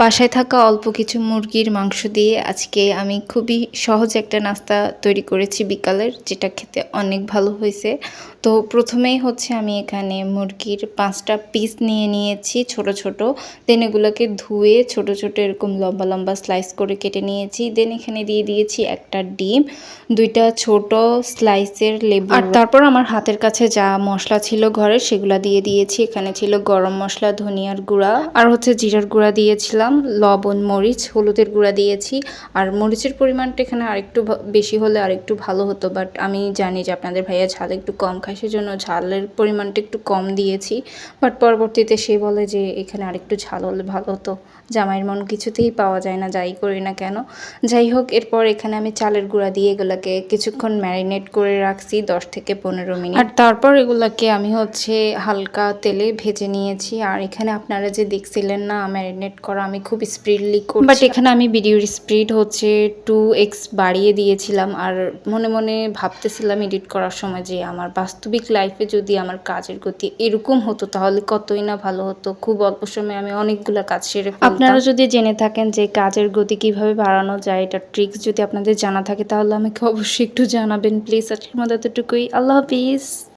বাসায় থাকা অল্প কিছু মুরগির মাংস দিয়ে আজকে আমি খুবই সহজ একটা নাস্তা তৈরি করেছি বিকালের, যেটা খেতে অনেক ভালো হয়েছে। তো প্রথমেই হচ্ছে আমি এখানে মুরগির 5টা পিস নিয়ে নিয়েছি ছোট ছোট। দেন এগুলোকে ধুয়ে ছোট ছোট এরকম লম্বা লম্বা স্লাইস করে কেটে নিয়েছি। দেন এখানে দিয়ে দিয়েছি একটা ডিম, 2টা ছোট স্লাইসের লেবু, আর তারপর আমার হাতের কাছে যা মশলা ছিল ঘরের সেগুলো দিয়ে দিয়েছি। এখানে ছিল গরম মশলা, ধনিয়ার গুঁড়া, আর হচ্ছে জিরার গুঁড়া দিয়েছিলাম, লবণ, মরিচ, হলুদের গুঁড়া দিয়েছি। আর মরিচের পরিমাণটা এখানে আরেকটু বেশি হলে আরেকটু ভালো হতো, বাট আমি জানি যে আপনাদের ভাইয়া ঝাল একটু কম খায়, সেজন্য ঝালের পরিমাণটা একটু কম দিয়েছি। বাট পরবর্তীতে সে বলে যে এখানে আরেকটু ঝাল হলে ভালো হতো। জামাইয়ের মন কিছুতেই পাওয়া যায় না, যাই করি না কেন। যাই হোক, এরপর এখানে আমি চালের গুঁড়া দিয়ে এগুলোকে কিছুক্ষণ ম্যারিনেট করে রাখছি 10 থেকে 15 মিনিট। আর তারপর এগুলোকে আমি হচ্ছে হালকা তেলে ভেজে নিয়েছি। আর এখানে আপনারা যে দেখছিলেন না ম্যারিনেট করা, আমি খুব স্পিডলি করছি, বাট এখানে আমি ভিডিওর স্পিড হচ্ছে 2x বাড়িয়ে দিয়েছিলাম। আর মনে মনে ভাবতেছিলাম এডিট করার সময় যে আমার বাস্তবিক লাইফে যদি আমার কাজের গতি এরকম হতো তাহলে কতই না ভালো হতো। খুব অল্প সময়ে আমি অনেকগুলো কাজ সেরে ফেলতাম। আপনারা যদি জেনে থাকেন যে কাজের গতি কিভাবে বাড়ানো যায়, এটা ট্রিক্স যদি আপনাদের জানা থাকে তাহলে আমাকে অবশ্যই একটু জানাবেন প্লিজ। আজকের মতো এতটুকুই। আল্লাহ হাফিজ।